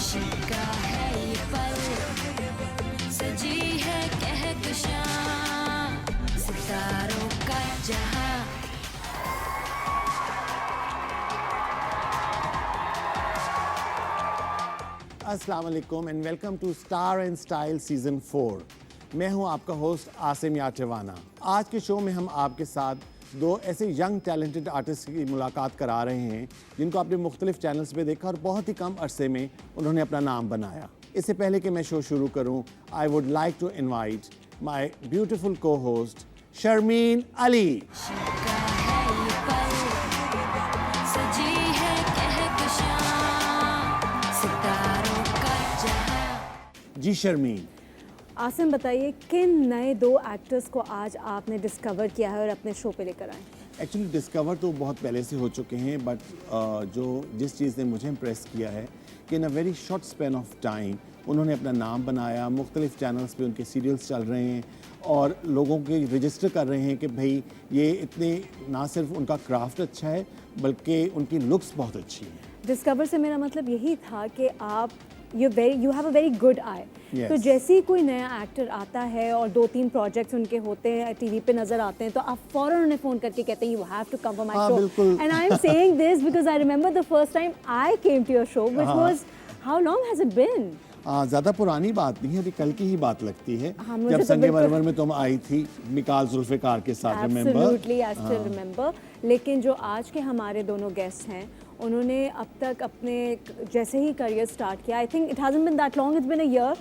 का है ये पल, सजी है कहकशां सितारों का जहां। अस्सलाम वालेकुम and welcome to star and style season 4। मैं हूं आपका होस्ट आसिम याचवाना। आज के शो में हम आपके साथ दो ऐसे यंग टैलेंटेड आर्टिस्ट की मुलाकात करा रहे हैं जिनको आपने मुख्तलिफ चैनल्स पे देखा और बहुत ही कम अरसे में उन्होंने अपना नाम बनाया। इससे पहले कि मैं शो शुरू करूं, I would like to invite my beautiful co host Sharmeen Ali. का है ये पल, सजी है कहकशां सितारों का जहां। जी शर्मीन, आसिम बताइए किन नए दो एक्टर्स को आज आपने डिस्कवर किया है और अपने शो पे लेकर आए? एक्चुअली डिस्कवर तो बहुत पहले से हो चुके हैं, बट जिस चीज़ ने मुझे इम्प्रेस किया है कि in a very short span of time उन्होंने अपना नाम बनाया। मुख्तलिफ चैनल्स पे उनके सीरियल्स चल रहे हैं और लोगों के रजिस्टर कर रहे हैं कि भाई ये इतने, ना सिर्फ उनका क्राफ्ट अच्छा है बल्कि उनकी लुक्स बहुत अच्छी हैं। डिस्कवर से मेरा मतलब यही था कि आप you have a very good I. Yes. तो जैसे ही कोई नया एक्टर आता है और 2-3 प्रोजेक्ट्स उनके होते हैं, टीवी पे नजर आते हैं, तो आप फौरन उन्हें फ़ोन करके कहते हैं you have to come for my हाँ, शो। बिल्कुल। And I am saying this because I remember the first time I came to your show which was, how long has it been? ज़्यादा पुरानी बात नहीं है, अभी कल की ही बात लगती है हाँ, मुझे जब तो संगे बिल्कुल- मरमर में तुम आई थी मिकाल जुल्फ़िकार के साथ। Absolutely I still remember. लेकिन जो आज के हमारे दोनों गेस्ट हैं उन्होंने अब तक अपने जैसे ही करियर स्टार्ट किया, I think it hasn't been that long, it's been a year,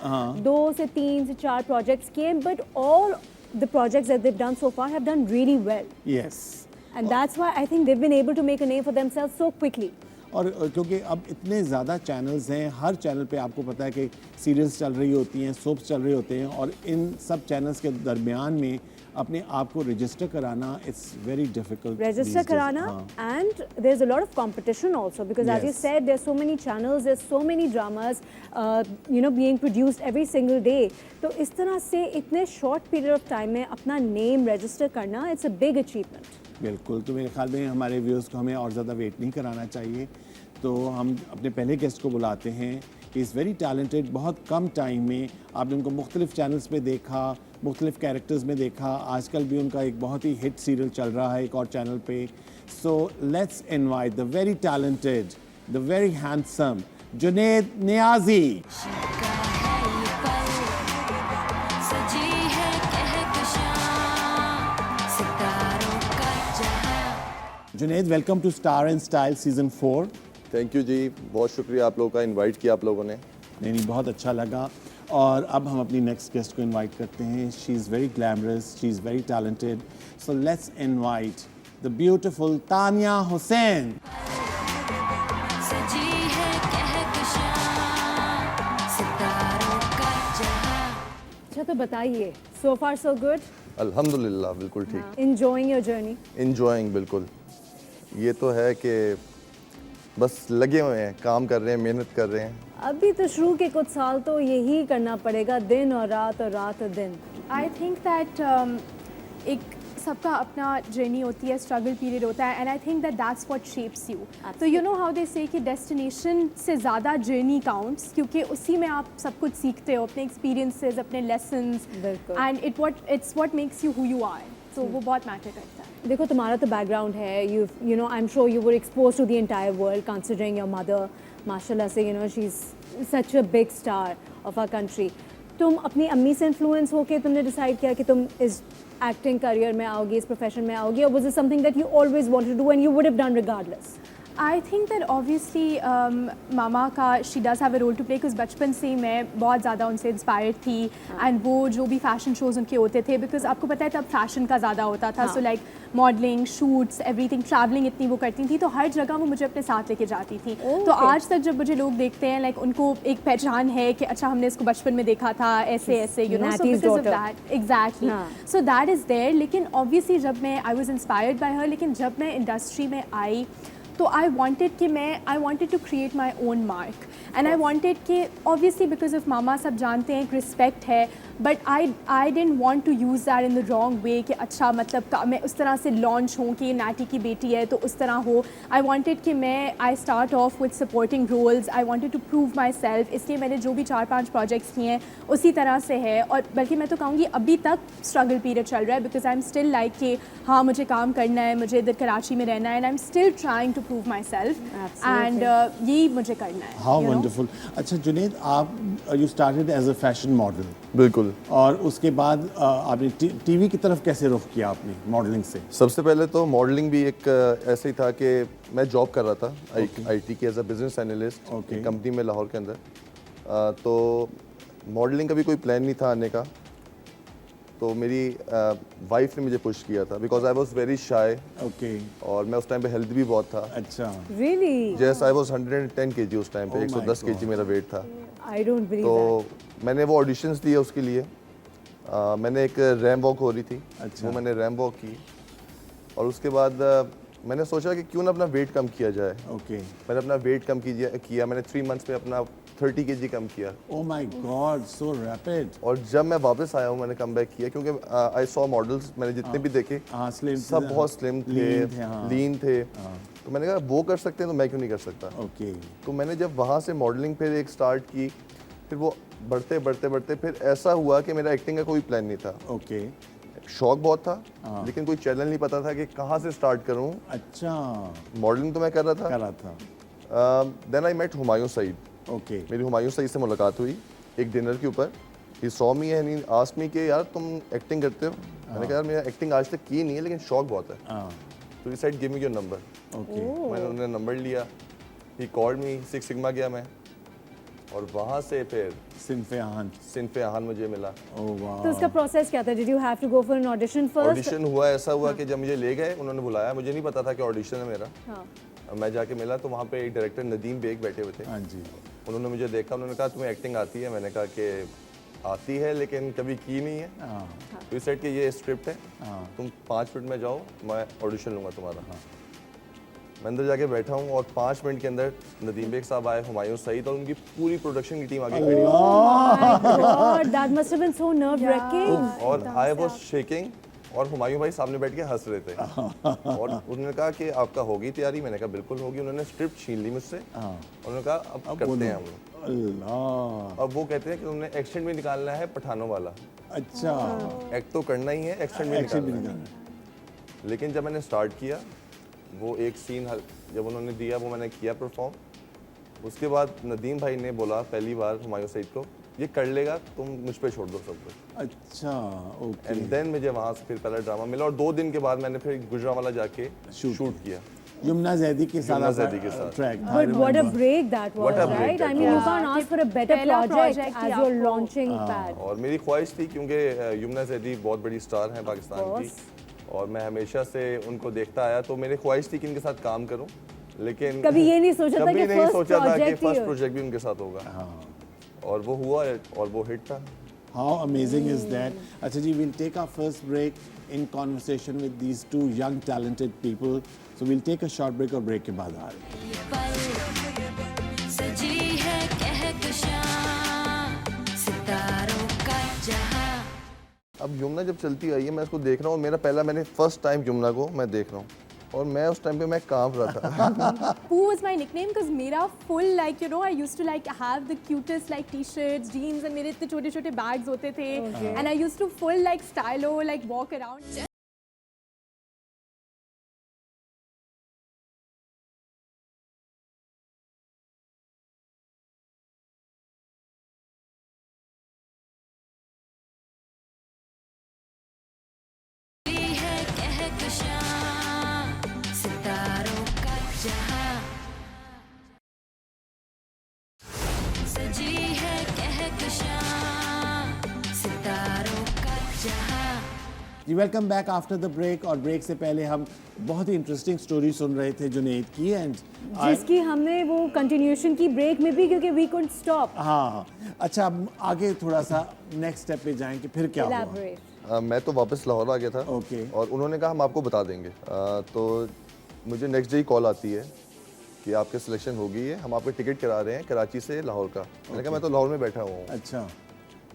2 से 3 से 4 प्रोजेक्ट्स किए, but all the projects that they have done so far have done really well, yes, and that's why I think they have been able to make a name for themselves so quickly. और क्योंकि अब इतने ज़्यादा channels हैं, हर channel पे आपको पता है कि सीरियल्स चल रही होती हैं, सोप्स चल रहे होते हैं, और इन सब चैनल्स के दरमियान में अपने आप को रजिस्टर कराना it's very difficult. Register karana, and there's a lot of competition also because as you Yes. said, there's so many channels, there's so many dramas, being produced every single day. तो इस तरह से इतने short period of time में अपना name register करना, it's a big achievement. बिल्कुल, तो मेरे ख्याल में हमारे व्यूअर्स को हमें और ज़्यादा वेट नहीं कराना चाहिए, तो हम अपने पहले गेस्ट को बुलाते हैं। He is very talented. बहुत कम टाइम में आपने उनको मुख्तलिफ चैनल्स पे देखा, मुख्तलिफ कैरेक्टर्स में देखा। आजकल भी उनका एक बहुत ही हिट सीरियल चल रहा है एक और चैनल पे। So let's invite the very talented, the very handsome Junaid Niazi. का है ये पल, सजी है कहकशां सितारों का जहां। Junaid, welcome to star and style season 4। Thank you ji, बहुत शुक्रिया आप लोगों का, इनवाइट किया आप लोगों ने। नहीं, बहुत अच्छा लगा। और अब हम अपनी नेक्स्ट गेस्ट को इनवाइट करते हैं। She is very glamorous, she is very talented, so let's invite the beautiful Tania Hussain. सजी है कहकशां सितारों का जहां। अच्छा, तो बताइए, so far so good, अल्हम्दुलिल्लाह बिल्कुल ठीक, enjoying your journey? इंजॉइंग बिल्कुल। ये तो है कि बस लगे हुए हैं, काम कर रहे हैं, मेहनत कर रहे हैं। अभी तो शुरू के कुछ साल तो यही करना पड़ेगा, दिन और रात और दिन। आई थिंक दैट एक सबका अपना जर्नी होती है, स्ट्रगल पीरियड होता है, and I think that that's what shapes you. तो यू नो हाउ दे से कि डेस्टिनेशन से ज़्यादा जर्नी काउंट्स, क्योंकि उसी में आप सब कुछ सीखते हो, अपने एक्सपीरियंसेस, अपने लेसन्स, बिल्कुल। And it's what makes you who you are. तो वो बहुत मैटर करता है। देखो, तुम्हारा तो बैकग्राउंड है, you know I am sure you were expose to the entire world considering your mother, माशाल्लाह से, she is such a big star of our country. तुम अपनी अम्मी से इन्फ्लुएंस होके तुमने डिसाइड किया कि तुम इस एक्टिंग करियर में आओगी, इस प्रोफेशन में आओगी, और was it something that you always wanted to do and you would have done regardless? I think that obviously मामा का she does have a role to play, because बचपन से ही मैं बहुत ज़्यादा उनसे इंस्पायर्ड थी, एंड वो जो भी फैशन शोज़ उनके होते थे, बिकॉज आपको पता है तब फैशन का ज़्यादा होता था, so like modelling, shoots, everything, travelling इतनी वो करती थी, तो हर जगह वो मुझे अपने साथ लेके जाती थी। तो आज तक जब मुझे लोग देखते हैं, लाइक उनको एक पहचान है कि अच्छा हमने इसको बचपन में देखा था, ऐसे ऐसे, you know, so Natty's because of daughter. That, exactly, so that is there. लेकिन ऑब्वियसली जब मैं I was inspired by her, लेकिन जब मैं इंडस्ट्री में आई तो I wanted to create my own mark. And I wanted कि ऑब्वियसली बिकॉज ऑफ मामा सब जानते हैं एक रिस्पेक्ट है, but I didn't want to use that in the wrong way कि अच्छा मतलब मैं उस तरह से लॉन्च हूँ कि नाटी की बेटी है तो उस तरह हो. आई वांटेड कि मैं I start off with supporting roles. I wanted to prove myself, इसलिए मैंने जो भी 4-5 प्रोजेक्ट्स किए हैं उसी तरह से है. और बल्कि मैं तो कहूँगी अभी तक स्ट्रगल पीरियड चल रहा है because I am still like कि हाँ मुझे काम करना है, मुझे इधर कराची में रहना है, and I am still trying to prove myself and यही मुझे करना है. How you know. वंडरफुल. अच्छा जुनेद, आप you started as a fashion model बिल्कुल. और उसके बाद आपने टीवी की तरफ कैसे रुख किया आपने मॉडलिंग से? सबसे पहले तो मॉडलिंग भी एक ऐसे ही था कि मैं जॉब कर रहा था आईटी की as a business analyst Okay. Company में लाहौर के अंदर. तो मॉडलिंग का भी कोई प्लान नहीं था आने का. तो मेरी वाइफ ने मुझे पुश किया था because I was very shy. Okay. और मैं उस टाइम पे हेल्दी भी बहुत था. अच्छा. Really? जैस आई वॉज 110 kg उस टाइम पे. Oh my 110 kg God. मेरा वेट था. I don't believe तो that. मैंने वो ऑडिशंस दिए उसके लिए. मैंने एक रैम वॉक हो रही थी. अच्छा. वो मैंने रैम वॉक की. और उसके बाद मैंने सोचा कि क्यों ना अपना वेट कम किया जाए. ओके. मैंने अपना वेट कम किया. मैंने 3 months में अपना 30 kg कम किया. Oh my God, so rapid. और जब मैं वापस आया हूँ मैंने कम बैक किया क्योंकि आई सॉ मॉडल्स मैंने जितने भी देखे हाँ, स्लिम सब बहुत स्लिम थे, हाँ. लीन थे. तो मैंने कहा वो कर सकते हैं तो मैं क्यों नहीं कर सकता. ओके. तो मैंने जब वहाँ से मॉडलिंग फिर एक स्टार्ट की, फिर वो बढ़ते बढ़ते बढ़ते फिर ऐसा हुआ कि मेरा एक्टिंग का कोई प्लान नहीं था. ओके. शौक बहुत था लेकिन कोई चैनल नहीं पता था कि कहाँ से स्टार्ट करूँ. अच्छा. मॉडलिंग तो मैं कर रहा कर था. रहा था. Then I met Humayun Saeed. Okay. मेरी हुमायूं सईद से मुलाकात हुई एक डिनर के ऊपर. He saw me and he asked me कि यार तुम एक्टिंग करते हो. मैंने कहा यार मेरा एक्टिंग आज तक की नहीं है लेकिन शौक बहुत है. हाँ. तो he said give me your number. Okay. मैंने उन्हें नंबर लिया. He called me. 6 सिग्मा गया मैं और वहाँ से फिर सिन्फे आहन. सिन्फे आहन मुझे मिला. ओह वाह. तो उसका प्रोसेस क्या था? Did you have to go for an audition first? Audition हुआ. ऐसा हुआ कि जब मुझे ले गए उन्होंने बुलाया. मुझे नहीं पता था कि ऑडिशन है मेरा. हाँ. मैं जाके मिला तो वहाँ पे एक डायरेक्टर नदीम बेग बैठे हुए थे. हाँ जी. उन्होंने मुझे देखा. उन्होंने कहा तुम्हें एक्टिंग आती है. मैंने कहा कि आती है लेकिन कभी की नहीं है. हाँ. तो इस सेट कि ये स्क्रिप्ट है. हाँ. तुम 5 मिनट में जाओ मैं ऑडिशन लूँगा तुम्हारा. मैं अंदर जाके बैठा हूँ और 5 मिनट के अंदर नदीम बेग साहब आए, हुमायूं सईद और उनकी पूरी प्रोडक्शन की टीम आगे खड़ी. Oh my God, that must have been so nerve-wracking. और आई वाज शेकिंग और हुमायूं भाई सामने बैठ के हंस रहे थे. और उन्होंने कहा कि आपका होगी तैयारी. मैंने कहा बिल्कुल होगी. उन्होंने स्क्रिप्ट छीन ली मुझसे. उन्होंने कहा अब करते हैं हम लोग. अल्लाह. अब वो कहते हैं कि उन्होंने एक्सेंट भी निकालना है पठानों वाला. अच्छा. एक्ट तो करना ही है, एक्सेंट भी एक्शन भी निकालना है. निकालना. लेकिन जब मैंने स्टार्ट किया वो एक सीन जब उन्होंने दिया वो मैंने किया परफॉर्म. उसके बाद नदीम भाई ने बोला पहली बार हुमायूं सईद को ये कर लेगा तुम मुझ पे छोड़ दो सब कुछ. अच्छा. ओके. एंड देन मुझे वहाँ से फिर पहला ड्रामा मिला और 2 दिन के बाद मैंने फिर गुजरांवाला जाके Shoot शूट किया. यमुना जैदी के साथ. यमुना जैदी के साथ. Track. But what a break that was, What a break right? I that mean, you was. can't ask for a better पहला project project as he your आपको- launching pad. और मेरी ख्वाहिश थी क्योंकि यमुना जैदी बहुत बड़ी स्टार हैं पाकिस्तान की course. और मैं हमेशा से उनको देखता आया. तो मेरी ख्वाहिश थी कि इनके साथ काम करूं. लेकिन कभी ये नहीं सोचा था कभी कि नहीं first सोचा था कि project ही फर्स्ट हो. प्रोजेक्ट भी उनके साथ होगा. और वो हुआ और वो हिट था. How amazing is that? Acha ji, we'll take our first break in conversation with these two young talented people. So we'll take a short break और break के बाद आ रहे हैं. ये पल सजी है कहकशां सितारों का जहां. अब यमुना जब चलती आई है मैं इसको देख रहा हूँ. मैंने फर्स्ट टाइम यमुना को मैं देख रहा हूँ और मैं उस टाइम पे मैं कांप रहा था. Who was my nickname? Because मेरा full like you know I used to like have the cutest like t-shirts, jeans and मेरे इतने छोटे छोटे bags होते थे. And I used to full like stylo like walk around. सजी है कहकशां सितारों का जहां. सजी है कहकशां सितारों का जहां. जी welcome back after the break. और ब्रेक से पहले हम बहुत ही इंटरेस्टिंग स्टोरी सुन रहे थे जुनेद की. एंड जिसकी हमने वो कंटिन्यूएशन की ब्रेक में भी क्योंकि वी कुड स्टॉप. हाँ. अच्छा, अब आगे थोड़ा सा नेक्स्ट स्टेप पे जाएं कि फिर क्या हुआ. Elaborate. मैं तो वापस लाहौर आ गया था. Okay. और उन्होंने कहा हम आपको बता देंगे. तो मुझे नेक्स्ट डे ही कॉल आती है कि आपके सिलेक्शन हो गई है, हम आपको टिकट करा रहे हैं कराची से लाहौर का। मैंने कहा मैं तो लाहौर में बैठा हुआ हूँ। अच्छा,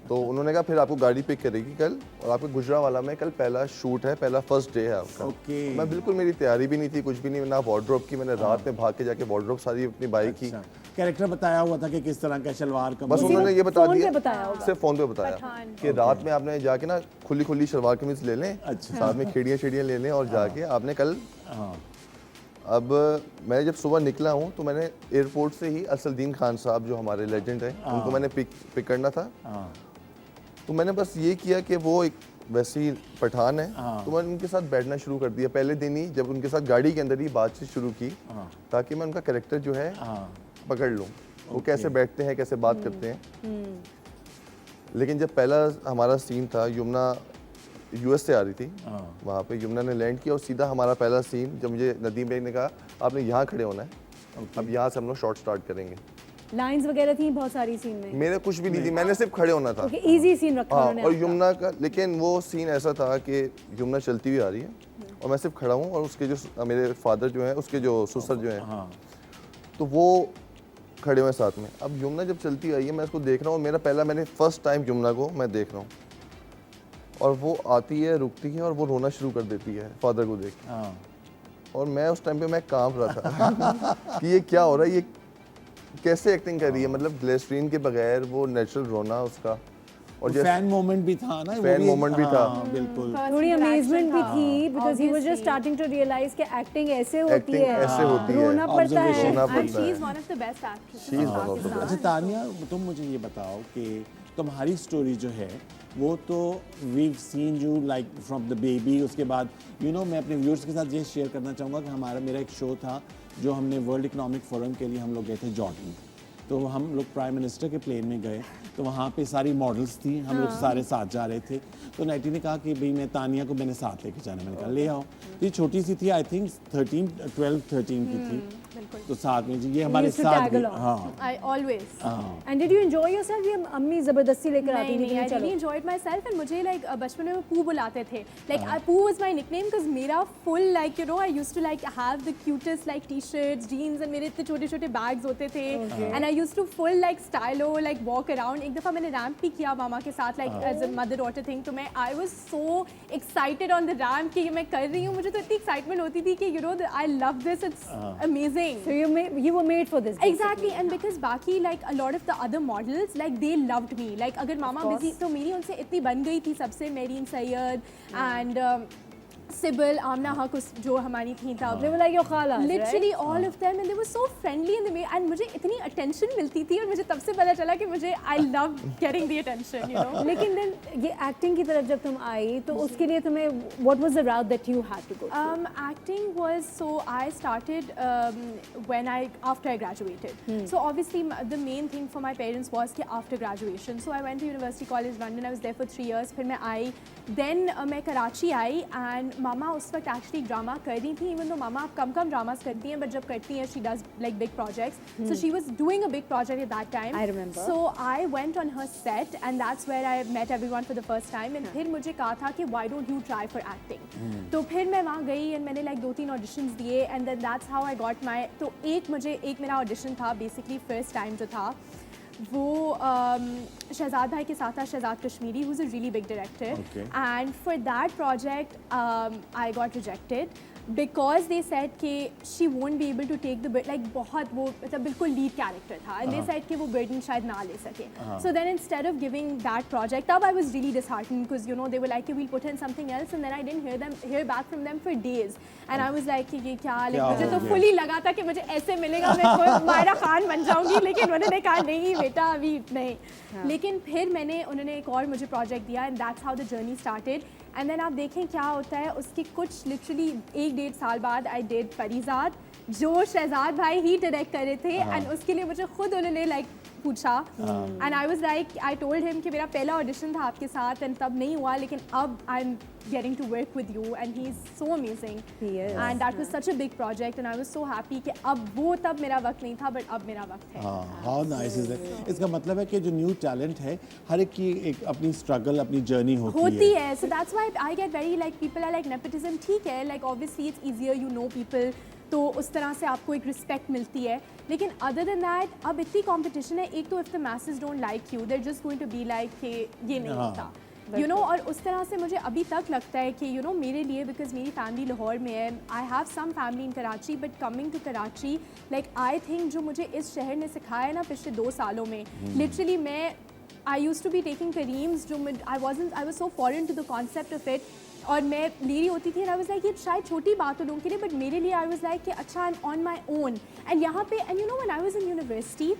तो उन्होंने कहा फिर आपको गाड़ी पिक करेगी कल, और आपके गुजरावाला में कल पहला शूट है, पहला फर्स्ट डे है आपका। ओके। मैं बिल्कुल, मेरी तैयारी भी नहीं थी, कुछ भी नहीं, ना वार्डरोब की, मैंने रात में भाग के जाके वार्डरोब सारी अपनी बाई की। अच्छा, कैरेक्टर बताया हुआ था कि किस तरह का शलवार कमीज? बस उन्होंने ये बता फोन पे दिया, बताया होगा। सिर्फ फ़ोन पे बताया कि रात में आपने जाके ना खुली खुली शलवार कमीज ले लें, अच्छा। साथ में खेड़ियाँ शेड़ियाँ ले लें, और जाके आपने कल। हाँ, अब मैं जब सुबह निकला हूँ तो मैंने एयरपोर्ट से ही असलदीन खान साहब जो हमारे लेजेंड हैं उनको मैंने पिक करना था। हाँ, तो मैंने बस ये किया कि वो एक वैसे ही पठान है, हाँ। तो मैंने उनके साथ बैठना शुरू कर दिया पहले दिन ही, जब उनके साथ गाड़ी के अंदर ही बातचीत शुरू की, हाँ। ताकि मैं उनका कैरेक्टर जो है हाँ, पकड़ लूँ, वो कैसे बैठते हैं, कैसे बात करते हैं। लेकिन जब पहला हमारा सीन था, यमुना यूएस से आ रही थी, हाँ। वहाँ पे यमुना ने लैंड किया और सीधा हमारा पहला सीन, जब मुझे नदीम भाई ने कहा आपने यहाँ खड़े होना है, अब यहाँ से हम लोग शॉट स्टार्ट करेंगे। लाइंस वगैरह थी बहुत सारी सीन में। मेरे कुछ भी नहीं थी, मैंने सिर्फ खड़े होना था। ओके, इजी सीन रखा हाँ, उन्होंने और आपका। यमुना का, लेकिन वो सीन ऐसा था कि यमुना चलती हुई आ रही है और मैं सिर्फ खड़ा हूँ, और उसके जो मेरे फादर जो हैं, उसके जो ससुर जो हैं, हाँ, तो वो खड़े हुए हैं साथ में। अब यमुना जब चलती आई है, मैं उसको देख रहा हूँ, मेरा पहला, मैंने फर्स्ट टाइम यमुना को मैं देख रहा हूँ, और वो आती है, रुकती है, और वो रोना शुरू कर देती है फादर को देख। हाँ। और मैं उस टाइम पे मैं कांप रहा था कि ये क्या हो रहा है, ये कैसे एक्टिंग कर रही है, मतलब ग्लिसरीन के बगैर वो नेचुरल रोना उसका। और जैसे फैन मोमेंट भी था ना, वो फैन मोमेंट भी था। हाँ, बिल्कुल। थोड़ी अमेजमेंट भी थी because he was just starting to realize कि एक्टिंग ऐसे होती एक्टिंग है, ऐसे होती है, रोना पड़ता है। रोना And पड़ता she है। is one of the best actresses She is of one of the Pakistan. अच्छा तानिया, तुम मुझे ये बताओ कि तुम्हारी स्टोरी जो है वो तो we've seen you like from the baby, उसके बाद मैं अपने व्यूअर्स के साथ ये शेयर करना चाहूँगा कि मेरा एक शो था जो हमने वर्ल्ड इकोनॉमिक फोरम के लिए हम लोग गए थे जॉर्डन। तो हम लोग प्राइम मिनिस्टर के प्लेन में गए, तो वहाँ पे सारी मॉडल्स थी, हम लोग सारे साथ जा रहे थे। तो नाइटी ने कहा कि भाई मैं तानिया को मैंने साथ लेके जाना, मैंने कहा ले आओ। तो ये छोटी सी थी, आई थिंक 12-13 की थी, तो साथ में जी ये हमारे used to साथ tag भी, along. हाँ I always. And did you enjoy yourself? ये अम्मी जबरदस्ती लेकर आती थी नहीं, कि I चलो। really enjoyed myself and मुझे like बचपन में पू बुलाते थे, like पू was my nickname because मेरा full like I used to like have the cutest like t-shirts, jeans and मेरे इतने छोटे छोटे bags होते थे and I used to full like stylo like walk around। एक दफ़ा मैंने रैम्प भी किया मामा के साथ like as a mother daughter thing, तो मैं I was so excited on the ramp कि ये मैं कर रही हूँ, मुझे तो इतनी excitement होती थी कि I love this, it's amazing। So you were made for this. Exactly, and because बाकी like a lot of the other models like they loved me, like अगर मामा busy तो मेरी उनसे इतनी बन गई थी सबसे, marine Syed and Sybil, Amna Haq जो हमारी थी तब, They were like your khalas, literally all of them and they were so friendly and they and मुझे इतनी attention मिलती थी और मुझे तब से पता चला कि मुझे I love getting the attention, you know। लेकिन then ये एक्टिंग की तरफ जब तुम आई तो उसके लिए तुम्हें what was the route that you had to go through? Acting was, so I started after I graduated. So obviously the main thing for my parents was कि after graduation. So I went to University College London. I was there for 3 years. फिर मैं आई, then मैं कराची आई and मामा उस वक्त actually drama कर रही थी, even तो मामा कम ड्रामास करती हैं, बट जब करती हैं she does like big projects, so she was doing a big project at that time. I remember. So I went on her set and that's where I met everyone for the first time and फिर मुझे कहा था कि why don't you try for acting. तो फिर मैं वहाँ गई एंड मैंने लाइक 2-3 ऑडिशंस दिए and then that's how I got my, तो एक मेरा ऑडिशन था बेसिकली फर्स्ट टाइम जो था वो शहजाद भाई के साथ था, Shahzad Kashmiri, who's a really big director. Okay. And for that project, I got rejected because they said कि she won't be able to take the bit, like बहुत वो मतलब बिल्कुल lead character था and they said कि वो burden शायद ना ले सके. So then instead of giving that project, तब I was really disheartened because they were like we'll put in something else and then I didn't hear back from them for days and I was like कि ये क्या, like मुझे तो fully लगा था कि मुझे ऐसे मिलेगा मैं मायरा खान बन जाऊंगी, लेकिन उन्होंने कहा नहीं बेटा अभी नहीं। लेकिन फिर उन्होंने एक और मुझे प्रोजेक्ट दिया and that's how the journey started and then आप देखें क्या होता है उसके कुछ लिटरली 1-1.5 साल बाद आई डिड परिजात जो शहजाद भाई ही डायरेक्ट कर रहे थे एंड उसके लिए मुझे खुद उन्होंने लाइक पूछा and I was like I told him कि मेरा पहला ऑडिशन था आपके साथ एंड तब नहीं हुआ लेकिन अब I am getting to work with you and he is so amazing. He is. And that was such a big project and I was so happy कि अब वो तब मेरा वक्त नहीं था but अब मेरा वक्त है. How nice is that? इसका मतलब है कि जो न्यू टैलेंट है हर एक की एक अपनी स्ट्रगल अपनी जर्नी होती है. So that's why I get very like people are like nepotism ठीक है like obviously it's easier you know people तो उस तरह से आपको एक रिस्पेक्ट मिलती है। लेकिन अदर देन दैट अब इतनी कंपटीशन है, एक तो if the message don't like you, they are just going to be like कि ये नहीं होता, यू नो। और उस तरह से मुझे अभी तक लगता है कि यू नो मेरे लिए, बिकॉज मेरी फैमिली लाहौर में है, I have some family in Karachi, but coming to Karachi like I think जो मुझे इस शहर ने सिखाया है ना पिछले 2 सालों में, लिटरली मैं I used to be taking करीम्स जो I was so foreign to the concept of it, और मैं ले रही होती थी एंड आई वाज लाइक ये शायद छोटी बात हो लोगों के लिए, बट मेरे लिए आई वाज लाइक कि अच्छा I am on my own. And यहाँ पे and you know when I was in university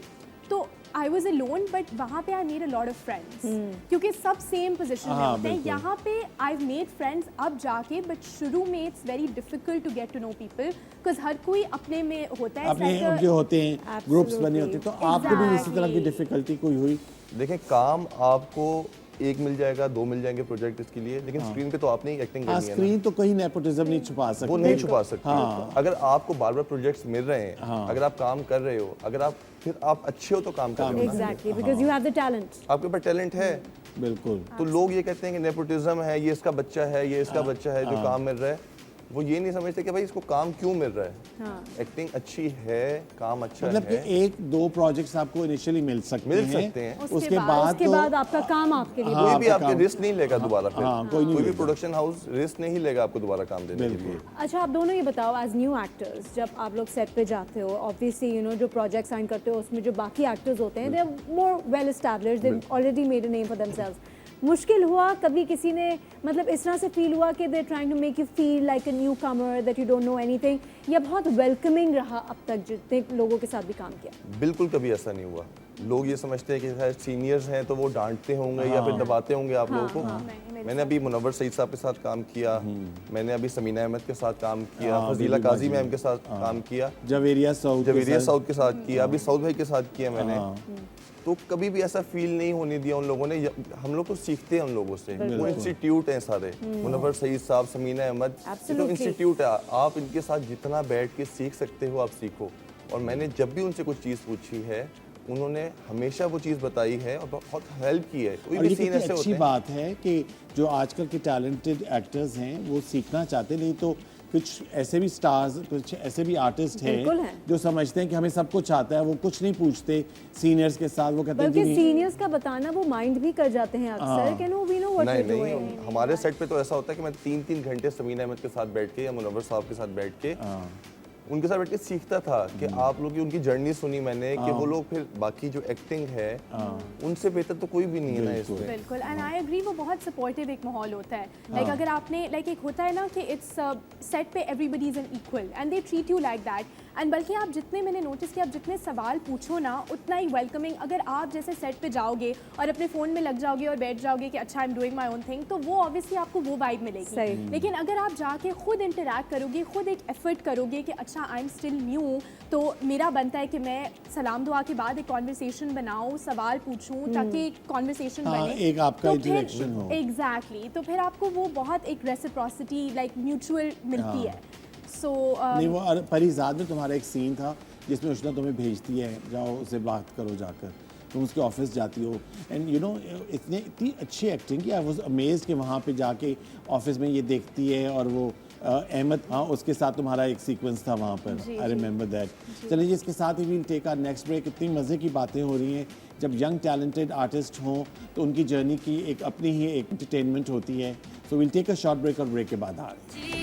तो आई वॉज अलोन, बट वहाँ पे I made a lot of friends, क्योंकि सब सेम पोजिशन में होते हैं। यहाँ पे आई मेड फ्रेंड्स अब जाके, बट शुरू में it's very difficult to get to know people, because हर कोई अपने में होता है, अपने उनके होते हैं, ग्रुप्स बने होते हैं, तो आपको भी इसी तरह की डिफिकल्टी कोई हुई? देखें, काम आपको एक मिल जाएगा, 2 मिल जाएंगे प्रोजेक्ट इसके लिए, लेकिन स्क्रीन पे तो आपने ही एक्टिंग करनी है ना। स्क्रीन तो कहीं नेपोटिज्म नहीं छुपा सकते, वो नहीं छुपा सकते। हाँ। अगर आपको बार बार प्रोजेक्ट्स मिल रहे हैं, अगर आप काम कर रहे हो, अगर आप फिर आप अच्छे हो तो काम कर रहे हो, exactly, because you have the talent, आपके पास टैलेंट है। बिल्कुल। तो लोग ये कहते हैं कि नेपोटिज्म है, ये इसका बच्चा है, ये इसका बच्चा है जो काम मिल रहा है, वो ये नहीं समझते कि भाई इसको काम क्यों मिल रहा है। एक्टिंग अच्छी है, काम अच्छा मतलब कि है, 1-2 प्रोजेक्ट्स आपको इनिशियली मिल सकते हैं, उसके बाद आपका काम आपके लिए कोई भी आपके रिस्क नहीं लेगा दोबारा फिर। कोई नहीं कोई भी प्रोडक्शन हाउस रिस्क नहीं लेगा आपको दोबारा काम देने के लिए। अच्छा, आप दोनों ये बताओ, एज न्यू एक्टर्स जब आप लोग सेट पे जाते हो, ऑब्वियसली यू नो जो प्रोजेक्ट साइन करते हो उसमें जो बाकी एक्टर्स होते हैं, they are more well established, they already made a name for themselves. मुश्किल हुआ कभी किसी ने, मतलब इस तरह से फील हुआ कि they are trying to make you feel like a newcomer, that you don't know anything, या बहुत वेलकमिंग रहा अब तक जितने लोगों के साथ भी काम किया? बिल्कुल कभी ऐसा नहीं हुआ। लोग ये समझते हैं कि शायद सीनियर्स हैं तो वो डांटते होंगे या फिर दबाते होंगे आप लोगों को। मैंने अभी मुनव्वर सईद साहब के साथ काम किया, मैंने अभी समीना अहमद के साथ काम किया, फजीला काजी मैम के साथ काम किया, जवेरिया सऊद के साथ किया, अभी सऊद भाई के साथ किया मैंने। तो कभी भी ऐसा फील नहीं होने दिया उन लोगों ने। हम लोग तो सीखते हैं उन लोगों से, वो इंस्टीट्यूट हैं सारे, मुनव्वर सईद साहब, समीना अहमद, ये तो इंस्टीट्यूट है। आप इनके साथ जितना बैठ के सीख सकते हो आप सीखो। और मैंने जब भी उनसे कुछ चीज़ पूछी है, उन्होंने हमेशा वो चीज़ बताई है और बहुत हेल्प की है। कोई भी सीन ऐसे होते हैं। अच्छी बात है कि जो आजकल के टैलेंटेड एक्टर्स हैं वो सीखना चाहते, नहीं तो कुछ ऐसे भी स्टार्स, कुछ ऐसे भी आर्टिस्ट हैं जो समझते हैं कि हमें सब कुछ आता है, वो कुछ नहीं पूछते सीनियर्स के साथ, वो कहते हैं कि सीनियर्स का बताना वो माइंड भी कर जाते हैं अक्सर कि no we know what you doing. नहीं, हमारे सेट पे तो ऐसा होता है कि मैं 3-3 घंटे समीना अहमद के साथ बैठ के या मुनव्वर साहब के साथ बैठ के उनके साथ बैठ के सीखता था कि आप लोग की उनकी जर्नी सुनी मैंने कि वो लोग फिर बाकी जो एक्टिंग है उनसे बेहतर तो कोई भी नहीं है ना इसमें। बिल्कुल, एंड आई एग्री, वो बहुत सपोर्टिव एक माहौल होता है। लाइक अगर आपने लाइक एक होता है ना कि इट्स सेट पे everybody is an equal and they treat you like that. And बल्कि आप जितने, मैंने नोटिस किया, आप जितने सवाल पूछो ना उतना ही वेलकमिंग। अगर आप जैसे सेट पे जाओगे और अपने फ़ोन में लग जाओगे और बैठ जाओगे कि अच्छा I am doing my own thing, तो वो ऑब्वियसली आपको वो वाइब मिलेगी। लेकिन अगर आप जाके खुद इंटरेक्ट करोगे, खुद एक एफर्ट करोगे कि अच्छा आई एम स्टिल न्यू, तो मेरा बनता है कि मैं सलाम दुआ के बाद एक कॉन्वर्सेशन बनाऊँ, सवाल पूछूँ ताकि कॉन्वर्सेशन बने, एक आपका इंटरेक्शन हो। एग्जैक्टली, तो फिर आपको वो बहुत एक रेसिप्रोसिटी लाइक म्यूचुअल मिलती है। नहीं, वो परिजाद में तुम्हारा एक सीन था जिसमें उष्णा तुम्हें भेजती है, जाओ उससे बात करो जाकर, तुम उसके ऑफिस जाती हो, एंड यू नो इतनी अच्छी एक्टिंग की, आई वाज अमेज्ड कि वहाँ पे जाके ऑफिस में ये देखती है, और वो अहमद, हाँ उसके साथ तुम्हारा एक सीक्वेंस था वहाँ पर, आई रिमेंबर दैट। चलिए, इसके साथ ही we'll take our next break. इतनी मज़े की बातें हो रही हैं, जब यंग टैलेंटेड आर्टिस्ट हों तो उनकी जर्नी की एक अपनी ही एक एंटरटेनमेंट होती है। So we'll take a short break, और ब्रेक के बाद आ रहे हैं।